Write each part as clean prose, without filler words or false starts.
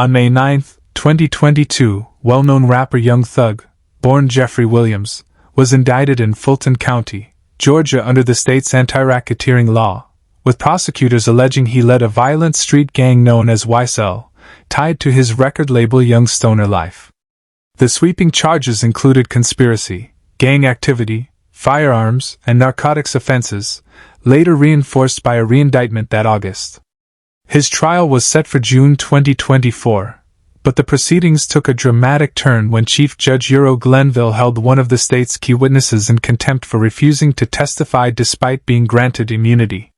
On May 9, 2022, well-known rapper Young Thug, born Jeffrey Williams, was indicted in Fulton County, Georgia under the state's anti-racketeering law, with prosecutors alleging he led a violent street gang known as YSL, tied to his record label Young Stoner Life. The sweeping charges included conspiracy, gang activity, firearms, and narcotics offenses, later reinforced by a reindictment that August. His trial was set for June 2024, but the proceedings took a dramatic turn when Chief Judge Euro Glenville held one of the state's key witnesses in contempt for refusing to testify despite being granted immunity.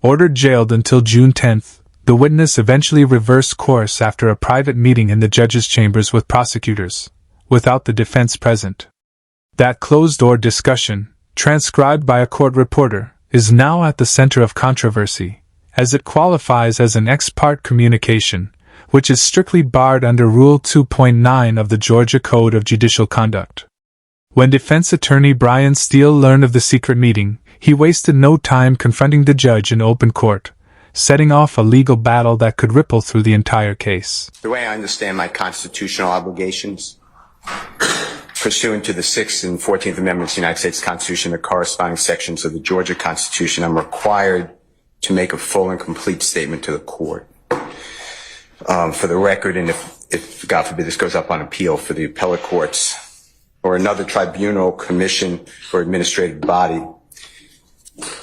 Ordered jailed until June 10, the witness eventually reversed course after a private meeting in the judge's chambers with prosecutors, without the defense present. That closed-door discussion, transcribed by a court reporter, is now at the center of controversy, as it qualifies as an ex parte communication, which is strictly barred under Rule 2.9 of the Georgia Code of Judicial Conduct. When defense attorney Brian Steele learned of the secret meeting, he wasted no time confronting the judge in open court, setting off a legal battle that could ripple through the entire case. The way I understand my constitutional obligations, pursuant to the 6th and 14th Amendments of the United States Constitution, the corresponding sections of the Georgia Constitution, I'm required to make a full and complete statement to the court. For the record, and if God forbid this goes up on appeal for the appellate courts or another tribunal, commission, or administrative body,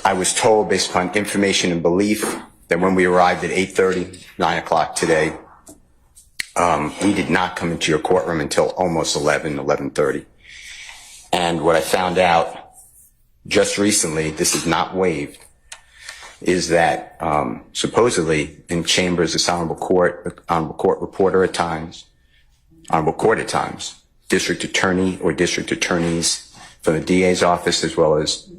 I was told, based upon information and belief, that when we arrived at 8:30, 9 o'clock today, we did not come into your courtroom until almost 11:30. And what I found out just recently, this is not waived, is that supposedly in chambers, this honorable court reporter at times, honorable court at times, district attorney or district attorneys from the DA's office, as well as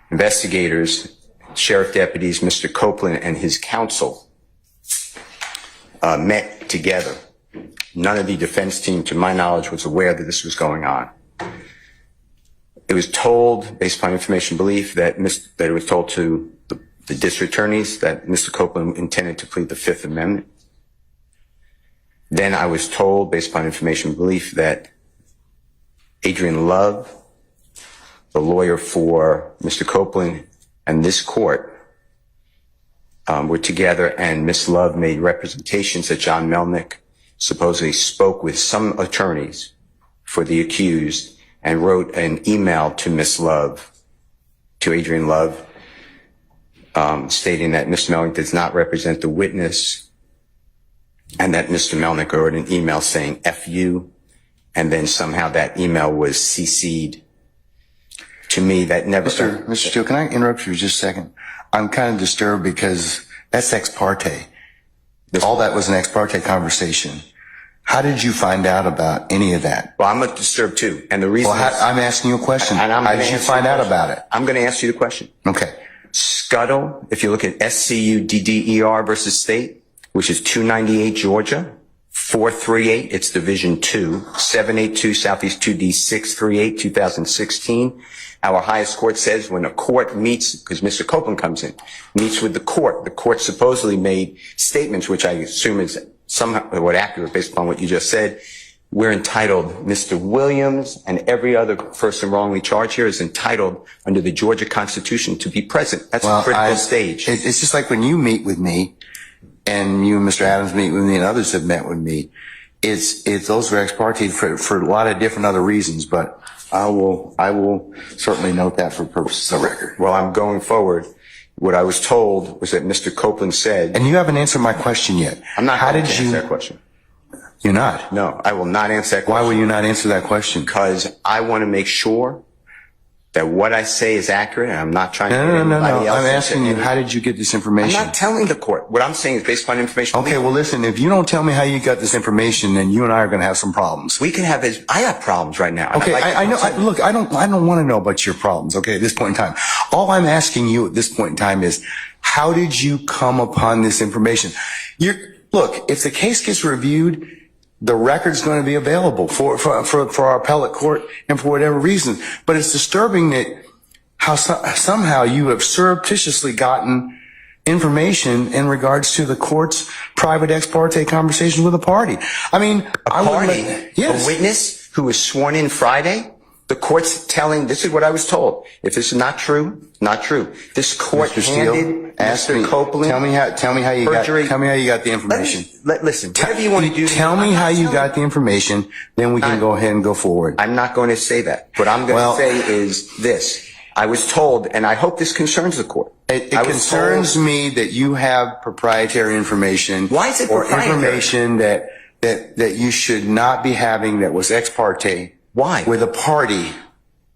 investigators, sheriff deputies, Mr. Copeland and his counsel met together. None of the defense team, to my knowledge, was aware that this was going on. It was told, based upon information belief, that it was told to the district attorneys that Mr. Copeland intended to plead the Fifth Amendment. Then I was told, based upon information belief, that Adrian Love, the lawyer for Mr. Copeland, and this court were together, and Ms. Love made representations that John Melnick supposedly spoke with some attorneys for the accused and wrote an email to Ms. Love, to Adrian Love, stating that Mr. Melnick does not represent the witness, and that Mr. Melnick wrote an email saying F you, and then somehow that email was CC'd to me. That never... Mr. Steele, can I interrupt you just a second? I'm kind of disturbed because that's ex parte. All that was an ex parte conversation. How did you find out about any of that? Well, I'm disturbed too. And the reason I'm asking you a question. How did you find out about it? I'm going to ask you the question. Okay. Scuttle, if you look at SCUDDER versus State, which is 298 Georgia, 438, it's Division 2, 782 Southeast 2D 638, 2016. Our highest court says when a court meets, because Mr. Copeland comes in, meets with the court supposedly made statements, which I assume is somewhat accurate based upon what you just said. We're entitled, Mr. Williams and every other person wrongly charged here is entitled under the Georgia Constitution to be present. That's a critical stage. It's just like when you meet with me, and you and Mr. Adams meet with me, and others have met with me. It's those are ex parte for a lot of different other reasons, but I will certainly note that for purposes of the record. Well, I'm going forward. What I was told was that Mr. Copeland said... And you haven't answered my question yet. I'm not going to answer that question. You're not? No, I will not answer that question. Why will you not answer that question? Because I want to make sure that what I say is accurate, and I'm not trying to... No. I'm asking you, how did you get this information? I'm not telling the court. What I'm saying is based upon information... Okay, well, listen, if you don't tell me how you got this information, then you and I are going to have some problems. We can have this... I have problems right now. Okay, I know. Look, I don't want to know about your problems, okay, at this point in time. All I'm asking you at this point in time is, how did you come upon this information? Look, if the case gets reviewed, the record's going to be available for our appellate court and for whatever reason. But it's disturbing that how somehow you have surreptitiously gotten information in regards to the court's private ex parte conversations with a party. I mean, A witness who was sworn in Friday? The court's telling, this is what I was told. If this is not true, not true. This court handed Mr. Copeland. Tell me how you got the information. Listen, whatever you want to do. Tell me how you got the information, then we can go ahead and go forward. I'm not going to say that. What I'm going to say is this. I was told, and I hope this concerns the court. It concerns me that you have proprietary information. Why is it or proprietary? Information that you should not be having that was ex parte. Why? With a party.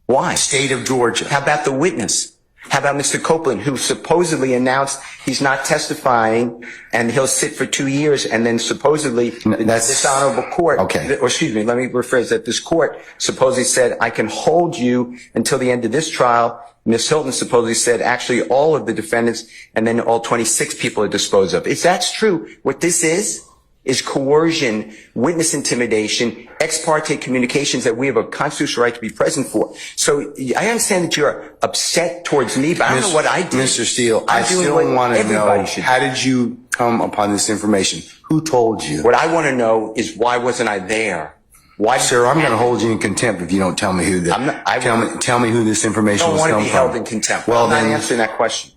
Why? State of Georgia. How about the witness? How about Mr. Copeland, who supposedly announced he's not testifying and he'll sit for 2 years, and then supposedly this honorable court, or excuse me, let me rephrase that. This court supposedly said, I can hold you until the end of this trial. Ms. Hilton supposedly said, actually, all of the defendants and then all 26 people are disposed of. If that's true, what this is coercion, witness intimidation, ex parte communications that we have a constitutional right to be present for. So I understand that you're upset towards me, but I don't know what I did. Mr. Steele, I still want to know, how did you come upon this information? Who told you? What I want to know is, why wasn't I there? Why? Sir, I'm going to hold you in contempt if you don't tell me who tell me who this information was from. I don't want to be held in contempt. Well, I'm not answering that question.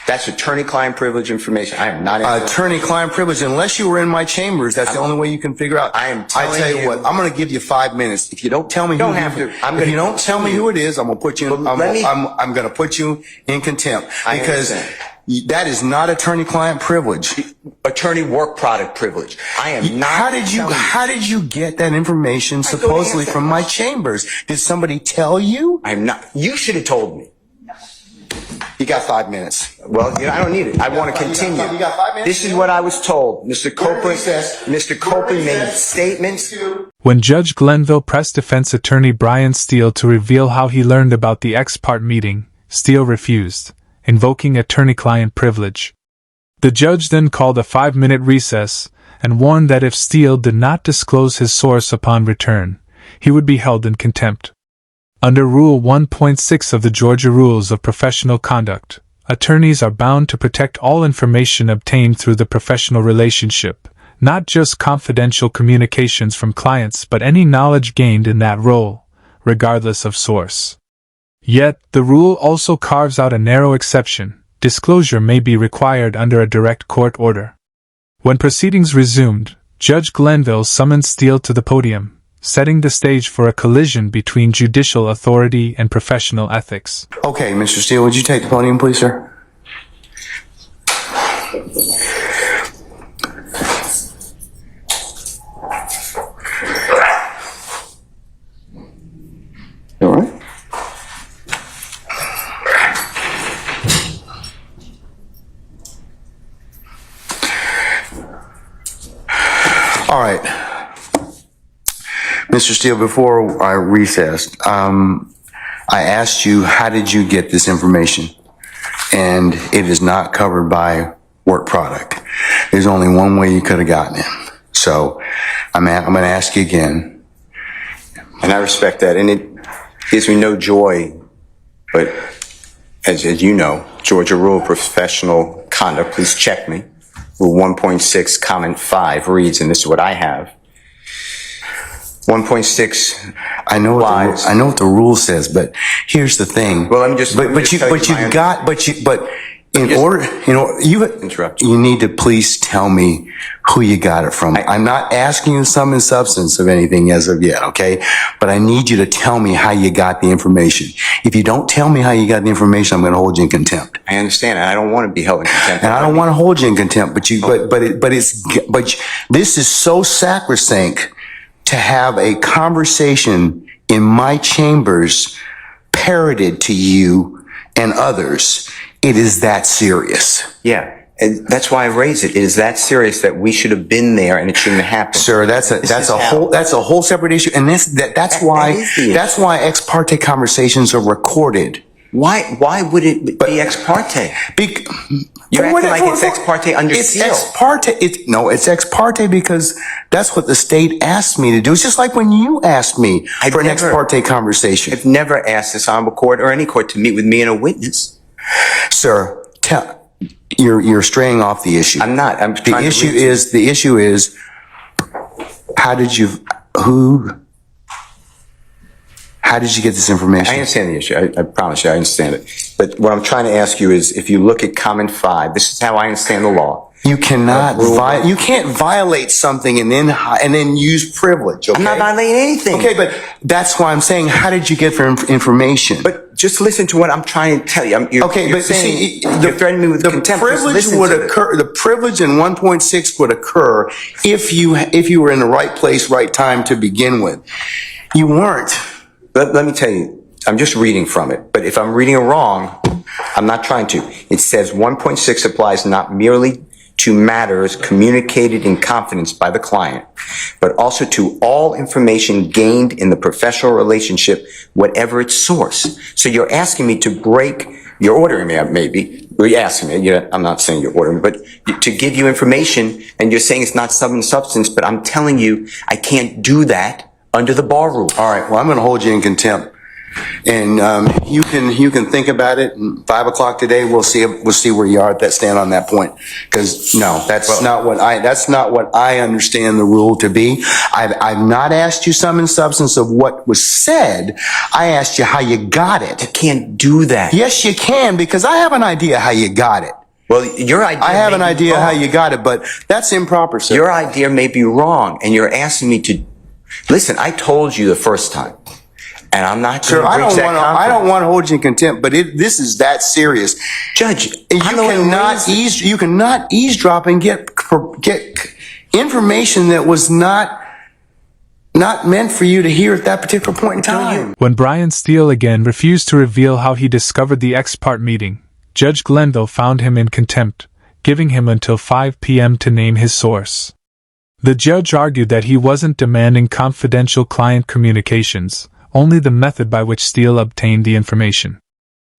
That's attorney-client privilege information. I am not attorney-client privilege. Unless you were in my chambers, that's the only way you can figure out. I tell you what, I'm going to give you 5 minutes. If you don't tell me if you don't tell me who it is, I'm going to put you in, I'm going to put you in contempt, because that is not attorney-client privilege. Attorney work product privilege. I am not. How did you get that information supposedly from my chambers? Did somebody tell you? I'm not. You should have told me. You got 5 minutes. Well, I don't need it. I want to continue. You got 5 minutes? This is what I was told. Mr. Copeland made statements. When Judge Glenville pressed defense attorney Brian Steele to reveal how he learned about the ex parte meeting, Steele refused, invoking attorney-client privilege. The judge then called a 5-minute recess and warned that if Steele did not disclose his source upon return, he would be held in contempt. Under Rule 1.6 of the Georgia Rules of Professional Conduct, attorneys are bound to protect all information obtained through the professional relationship, not just confidential communications from clients but any knowledge gained in that role, regardless of source. Yet, the rule also carves out a narrow exception: disclosure may be required under a direct court order. When proceedings resumed, Judge Glenville summoned Steele to the podium, setting the stage for a collision between judicial authority and professional ethics. Okay, Mr. Steele, would you take the podium, please, sir? You all right? All right. Mr. Steele, before I recessed, I asked you, how did you get this information? And it is not covered by work product. There's only one way you could have gotten it. So I'm going to ask you again. And I respect that. And it gives me no joy, but as you know, Georgia Rule of Professional Conduct, please check me. Rule 1.6, comment 5 reads, and this is what I have. 1.6. I know what the rule says, but here's the thing. Well, let me just. You need to please tell me who you got it from. I'm not asking you sum and substance of anything as of yet, okay? But I need you to tell me how you got the information. If you don't tell me how you got the information, I'm going to hold you in contempt. I understand, and I don't want to be held in contempt. And I don't want to hold you in contempt, but this is so sacrosanct to have a conversation in my chambers parroted to you and others. It is that serious. Yeah, and that's why I raise it. It is that serious that we should have been there, and it shouldn't have happened. Sir, that's a whole separate issue, and that's why ex parte conversations are recorded. Why would it be ex parte? You're acting like it's ex parte under seal. It's ex parte. It's ex parte because that's what the state asked me to do. It's just like when you asked me for an ex parte conversation. I've never asked this honorable court or any court to meet with me and a witness. Sir, you're straying off the issue. I'm not. I'm trying the issue is the issue is how did you get this information? I understand the issue. I promise you, I understand it. But what I'm trying to ask you is, if you look at comment 5, this is how I understand the law. You cannot you can't violate something and then use privilege. Okay? I'm not violating anything. Okay, but that's why I'm saying, how did you get information? But just listen to what I'm trying to tell you. You're saying, you're threatening me with contempt. The privilege in 1.6 would occur if you were in the right place, right time to begin with. You weren't. Let me tell you, I'm just reading from it. But if I'm reading it wrong, I'm not trying to. It says 1.6 applies not merely to matters communicated in confidence by the client, but also to all information gained in the professional relationship, whatever its source. So you're asking me to break, you're ordering me, maybe, you're asking me, I'm not saying you're ordering me, but to give you information, and you're saying it's not substance, but I'm telling you I can't do that under the bar rule. All right, well, I'm going to hold you in contempt. And you can think about it. 5 o'clock today, we'll see where you are at that stand on that point. Because no, that's not what I understand the rule to be. I've not asked you sum and substance of what was said. I asked you how you got it. I can't do that. Yes, you can, because I have an idea how you got it. Well, your idea. I have an idea how you got it, but that's improper, sir. Your idea may be wrong, and you're asking me to listen. I told you the first time. And I'm not going to breach that confidence. I don't want to hold you in contempt, but this is that serious. Judge, you cannot eavesdrop and get information that was not meant for you to hear at that particular point in time. When Brian Steele again refused to reveal how he discovered the ex-parte meeting, Judge Glenville found him in contempt, giving him until 5 p.m. to name his source. The judge argued that he wasn't demanding confidential client communications, only the method by which Steele obtained the information.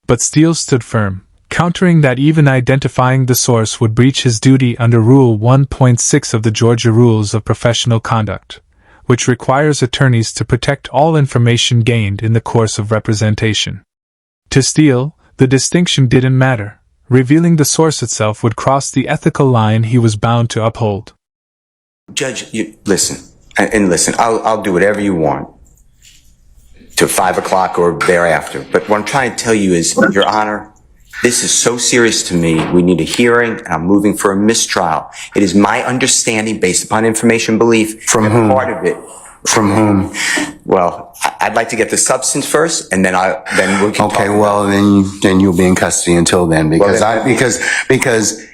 But Steele stood firm, countering that even identifying the source would breach his duty under Rule 1.6 of the Georgia Rules of Professional Conduct, which requires attorneys to protect all information gained in the course of representation. To Steele, the distinction didn't matter. Revealing the source itself would cross the ethical line he was bound to uphold. Judge, listen, I'll do whatever you want to 5 o'clock or thereafter. But what I'm trying to tell you is, Your Honor, this is so serious to me. We need a hearing, and I'm moving for a mistrial. It is my understanding, based upon information belief, from whom? Part of it. From whom? Well, I'd like to get the substance first, and then we can talk. Okay, well, then you'll be in custody until then, because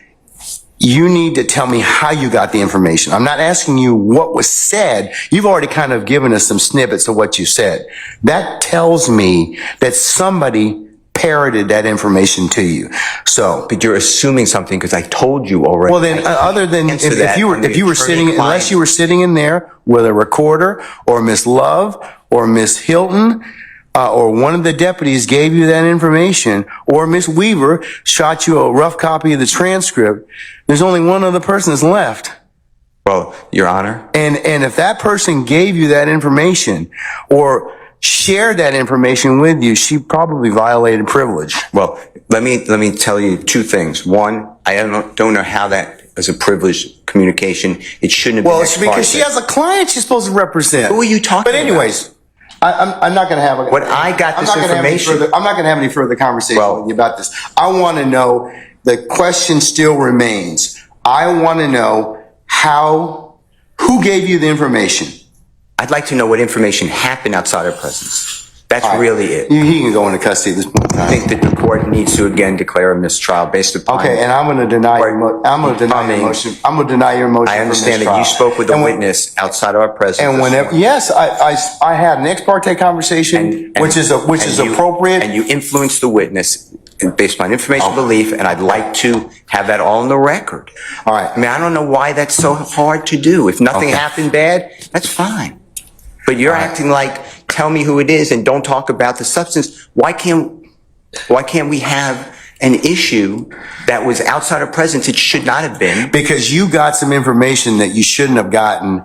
you need to tell me how you got the information. I'm not asking you what was said. You've already kind of given us some snippets of what you said. That tells me that somebody parroted that information to you. So, but you're assuming something because I told you already. Well, then, other than if you were sitting, unless you were sitting in there with a recorder, or Miss Love or Miss Hilton, or one of the deputies gave you that information, or Miss Weaver shot you a rough copy of the transcript, there's only one other person that's left. Well, Your Honor. And if that person gave you that information or shared that information with you, she probably violated privilege. Well, let me tell you two things. One, I don't know how that is a privileged communication. It shouldn't have been. Well, it's because she has a client she's supposed to represent. Who are you talking about? But anyways, I'm not going to have a... When I got this information... I'm not going to have any further conversation with you about this. I want to know, the question still remains. I want to know who gave you the information? I'd like to know what information happened outside our presence. That's really it. He can go into custody at this point in time. I think that the court needs to again declare a mistrial based upon... Okay, and I'm going to deny your motion. I'm going to deny your motion. I understand that you spoke with a witness outside of our presence. And whenever, yes, I had an ex parte conversation, which is appropriate. And you influenced the witness based on information belief, and I'd like to have that all on the record. All right. I mean, I don't know why that's so hard to do. If nothing happened bad, that's fine. But you're acting like, tell me who it is and don't talk about the substance. Why can't we have an issue that was outside of presence? It should not have been. Because you got some information that you shouldn't have gotten.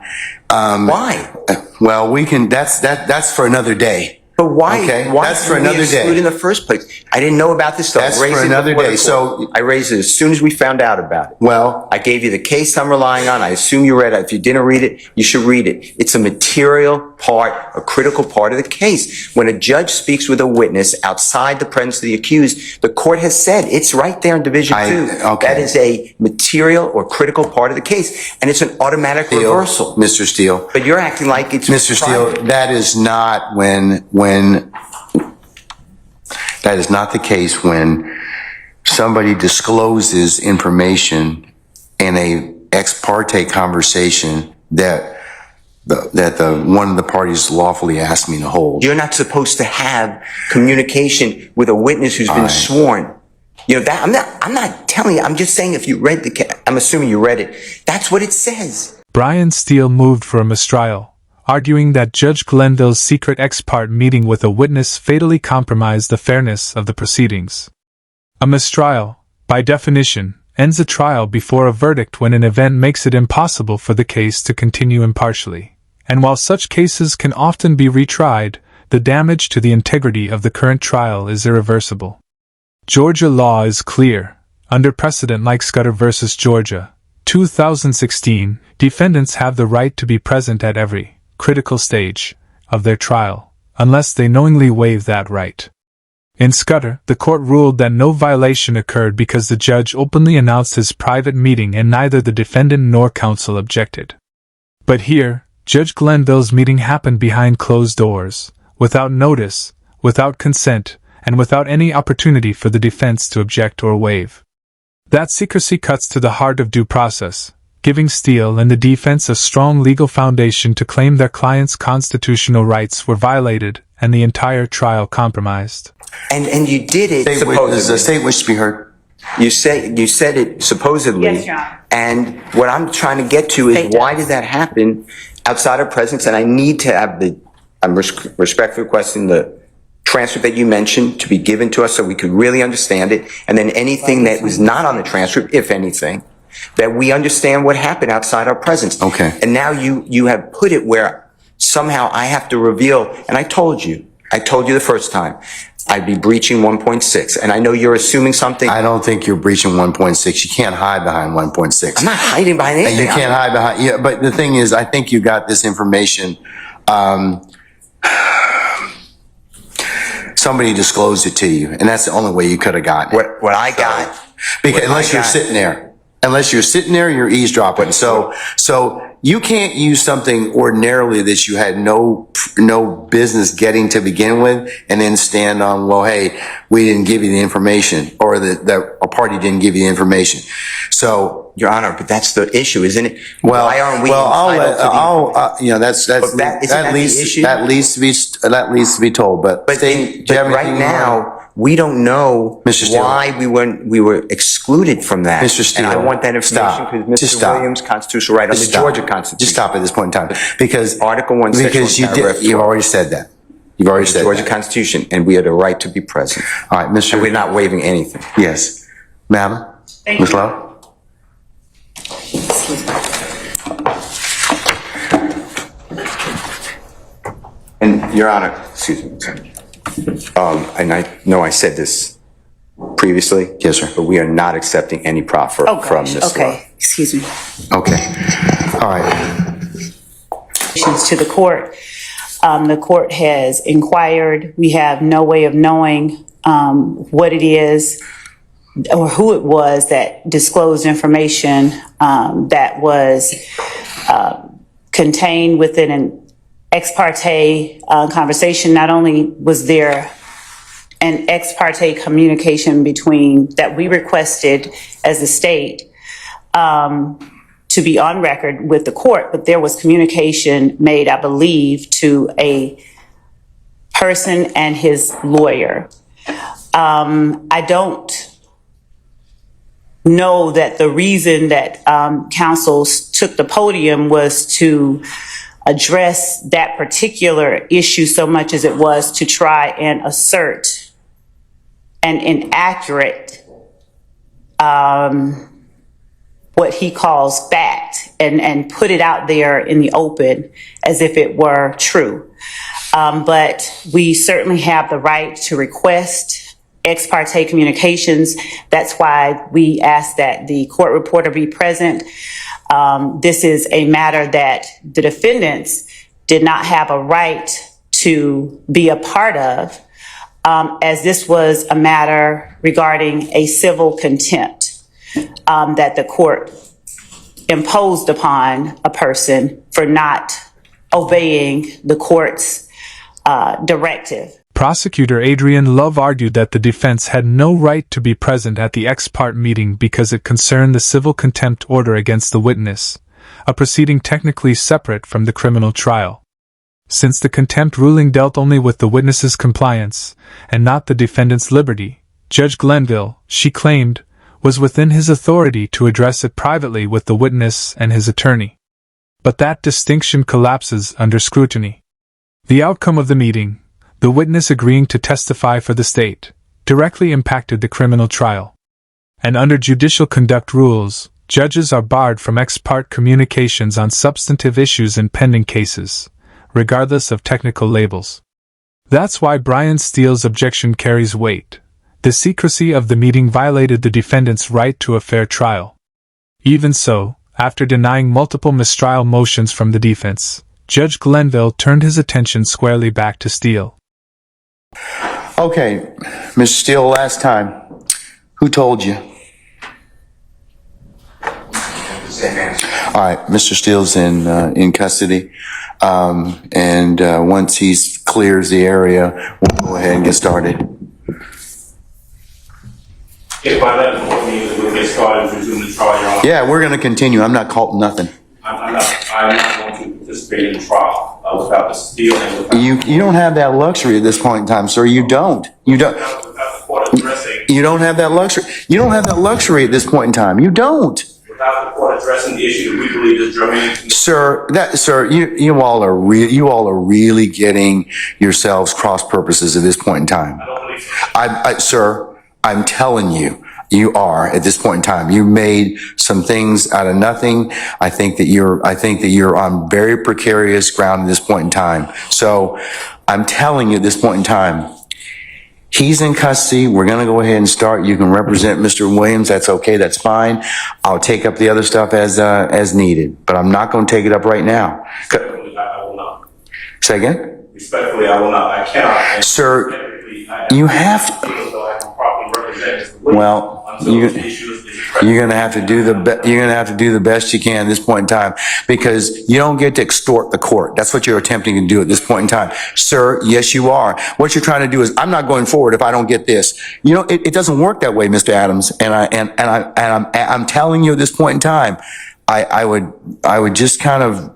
Why? Well, that's for another day. But why? Okay, Why that's for did we another exclude day. in the first place? I didn't know about this stuff. That's Raised for it another before the day. court. So I raised it as soon as we found out about it. well, I gave you the case I'm relying on. I assume you read it. If you didn't read it, you should read it. It's a material part, a critical part of the case. When a judge speaks with a witness outside the presence of the accused, the court has said it's right there in Division 2. okay. That is a material or critical part of the case, and it's an automatic reversal. Mr. Steele. But you're acting like it's Mr. Steele, private. that is not that is not the case when somebody discloses information in a ex parte conversation that one of the parties lawfully asked me to hold. You're not supposed to have communication with a witness who's been sworn. You know that I'm not telling you. I'm just saying if you read I'm assuming you read it. That's what it says. Brian Steele moved for a mistrial, arguing that Judge Glenville's secret ex parte meeting with a witness fatally compromised the fairness of the proceedings. A mistrial, by definition, ends a trial before a verdict when an event makes it impossible for the case to continue impartially. And while such cases can often be retried, the damage to the integrity of the current trial is irreversible. Georgia law is clear. Under precedent like Scudder v. Georgia, 2016, defendants have the right to be present at every critical stage of their trial, unless they knowingly waive that right. In Scudder, the court ruled that no violation occurred because the judge openly announced his private meeting and neither the defendant nor counsel objected. But here, Judge Glenville's meeting happened behind closed doors, without notice, without consent, and without any opportunity for the defense to object or waive. That secrecy cuts to the heart of due process, giving Steele and the defense a strong legal foundation to claim their client's constitutional rights were violated and the entire trial compromised. And you did it supposedly. Does the state wish to be heard? You said it supposedly. Yes, Your Honor. And what I'm trying to get to is why did that happen outside of presence? And I need to have I'm respectfully requesting the transcript that you mentioned to be given to us so we could really understand it. And then anything that was not on the transcript, if anything, that we understand what happened outside our presence. Okay. And now you have put it where somehow I have to reveal, and I told you the first time, I'd be breaching 1.6. And I know you're assuming something. I don't think you're breaching 1.6. You can't hide behind 1.6. I'm not hiding behind anything. You can't hide behind, yeah, but the thing is, I think you got this information, somebody disclosed it to you, and that's the only way you could have gotten it. What I got. Because unless you're sitting there, you're eavesdropping. So you can't use something ordinarily that you had no business getting to begin with, and then stand on, well, hey, we didn't give you the information, or that a party didn't give you the information. So, Your Honor, but that's the issue, isn't it? well, why aren't we that leads to be told. But right now, we don't know why we were excluded from that. Mr. Steele, and I want that information because Mr. Williams' constitutional right under the Georgia Constitution. Just stop at this point in time, because Article 1, Section 1, paragraph 4. You've already said that. You've already said Georgia that. Constitution, and we have the right to be present. All right, Mr. And we're not waiving anything. Yes, Madam. Ms. Lowe. And Your Honor, excuse me. Sorry. And I know I said this previously. Yes, sir. But we are not accepting any proffer from Ms. Lowe. Okay, excuse me. Okay. All right. To the court. The court has inquired. We have no way of knowing what it is or who it was that disclosed information that was contained within an ex parte conversation. Not only was there an ex parte communication between that we requested as a state to be on record with the court, but there was communication made, I believe, to a person and his lawyer. I don't know that the reason that counsel took the podium was to address that particular issue so much as it was to try and assert an inaccurate what he calls fact and put it out there in the open as if it were true. But we certainly have the right to request ex parte communications. That's why we ask that the court reporter be present. This is a matter that the defendants did not have a right to be a part of, as this was a matter regarding a civil contempt that the court imposed upon a person for not obeying the court's directive. Prosecutor Adrian Love argued that the defense had no right to be present at the ex parte meeting because it concerned the civil contempt order against the witness, a proceeding technically separate from the criminal trial. Since the contempt ruling dealt only with the witness's compliance, and not the defendant's liberty, Judge Glenville, she claimed, was within his authority to address it privately with the witness and his attorney. But that distinction collapses under scrutiny. The outcome of the meeting, the witness agreeing to testify for the state, directly impacted the criminal trial. And under judicial conduct rules, judges are barred from ex parte communications on substantive issues in pending cases, regardless of technical labels. That's why Brian Steele's objection carries weight. The secrecy of the meeting violated the defendant's right to a fair trial. Even so, after denying multiple mistrial motions from the defense, Judge Glenville turned his attention squarely back to Steele. Okay, Mr. Steele, last time, who told you? All right, Mr. Steele's in custody, and once he clears the area, we'll go ahead and get started. If by that point means we'll get started and resume the trial, Your Honor. Yeah, we're going to continue. I'm not calling nothing. I'm not going to participate in the trial without the Steele and without You don't have that luxury at this point in time, sir. You don't. without the court addressing. You don't have that luxury. You don't have that luxury at this point in time. You don't. Without the court addressing the issue that we believe is germane. Sir, you all are really getting yourselves cross purposes at this point in time. I don't believe so. Sir, I'm telling you, you are at this point in time. You made some things out of nothing. I think that you're on very precarious ground at this point in time. So I'm telling you at this point in time, he's in custody. We're going to go ahead and start. You can represent Mr. Williams. That's okay. That's fine. I'll take up the other stuff as needed, but I'm not going to take it up right now. Respectfully, I will not. Say again? Respectfully, I will not. I cannot. Sir, you have to. Well, you're gonna have to do the best you can at this point in time, because you don't get to extort the court. That's what you're attempting to do at this point in time, sir. Yes, you are. What you're trying to do is, I'm not going forward if I don't get this. You know, it doesn't work that way, Mr. Adams. And I'm telling you at this point in time, I would just kind of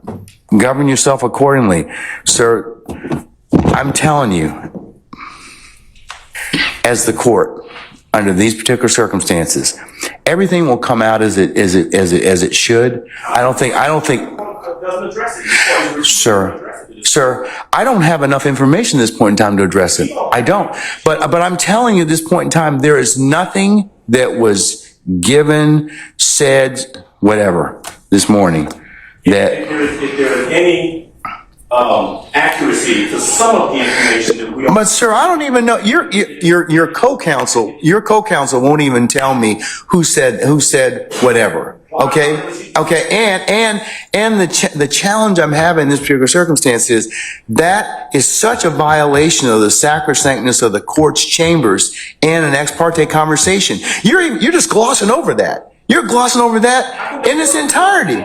govern yourself accordingly, sir. I'm telling you, as the court, under these particular circumstances, everything will come out as it should. I don't think, sir, I don't have enough information at this point in time to address it. I don't. But I'm telling you at this point in time, there is nothing that was given, said, whatever, this morning that. If there is any accuracy to some of the information that we are. But sir, I don't even know. Your co-counsel won't even tell me who said whatever. Okay. And the challenge I'm having in this particular circumstance is that is such a violation of the sacrosanctness of the court's chambers and an ex parte conversation. You're just glossing over that. You're glossing over that in its entirety.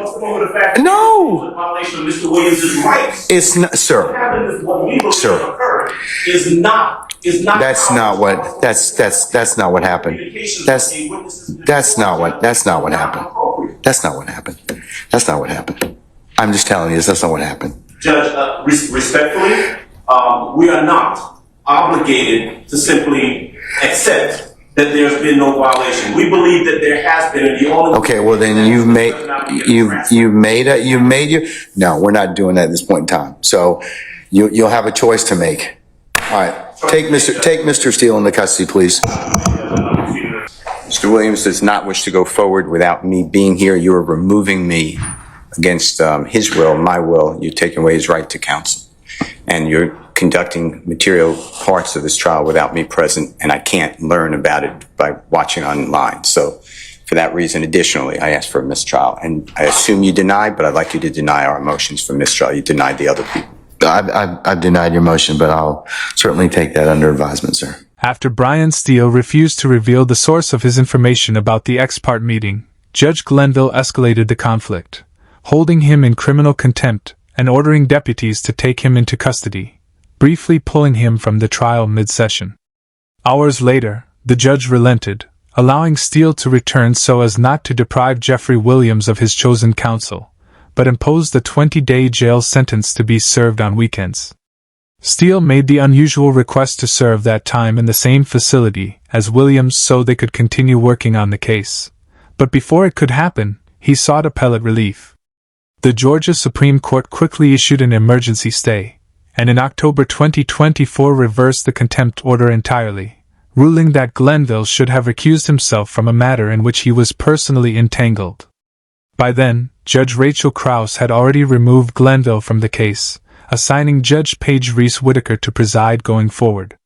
No. Mr. Williams' rights. It's not, sir. Sir. Is not. That's not what happened. That's not what happened. That's not what happened. I'm just telling you, that's not what happened. Judge, respectfully, we are not obligated to simply accept that there's been no violation. We believe that there has been, and the only. Okay, well then no, we're not doing that at this point in time. So you'll have a choice to make. All right, take Mr. Steele into custody, please. Mr. Williams does not wish to go forward without me being here. You are removing me against his will, my will. You're taking away his right to counsel. And you're conducting material parts of this trial without me present, and I can't learn about it by watching online. So for that reason, additionally, I asked for a mistrial. And I assume you denied, but I'd like you to deny our motions for mistrial. You denied the other people. I've denied your motion, but I'll certainly take that under advisement, sir. After Brian Steele refused to reveal the source of his information about the ex parte meeting, Judge Glenville escalated the conflict, holding him in criminal contempt and ordering deputies to take him into custody, briefly pulling him from the trial mid-session. Hours later, the judge relented, allowing Steele to return so as not to deprive Jeffrey Williams of his chosen counsel, but imposed a 20-day jail sentence to be served on weekends. Steele made the unusual request to serve that time in the same facility as Williams so they could continue working on the case. But before it could happen, he sought appellate relief. The Georgia Supreme Court quickly issued an emergency stay, and in October 2024 reversed the contempt order entirely, ruling that Glenville should have recused himself from a matter in which he was personally entangled. By then, Judge Rachel Krause had already removed Glenville from the case, assigning Judge Paige Reese Whitaker to preside going forward.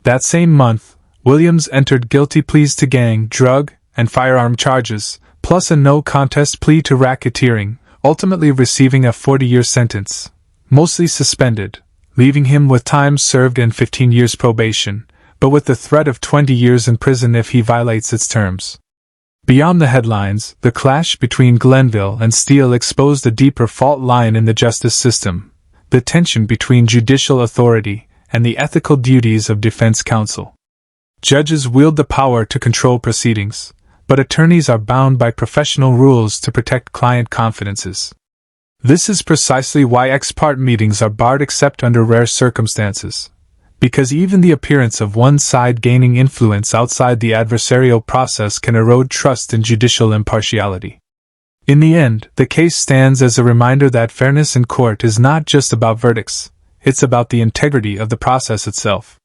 That same month, Williams entered guilty pleas to gang, drug, and firearm charges, plus a no-contest plea to racketeering, ultimately receiving a 40-year sentence, mostly suspended, leaving him with time served and 15 years probation, but with the threat of 20 years in prison if he violates its terms. Beyond the headlines, the clash between Glenville and Steele exposed a deeper fault line in the justice system, the tension between judicial authority and the ethical duties of defense counsel. Judges wield the power to control proceedings, but attorneys are bound by professional rules to protect client confidences. This is precisely why ex parte meetings are barred except under rare circumstances, because even the appearance of one side gaining influence outside the adversarial process can erode trust in judicial impartiality. In the end, the case stands as a reminder that fairness in court is not just about verdicts, it's about the integrity of the process itself.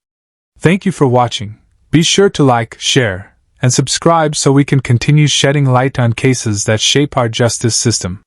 Thank you for watching. Be sure to like, share, and subscribe so we can continue shedding light on cases that shape our justice system.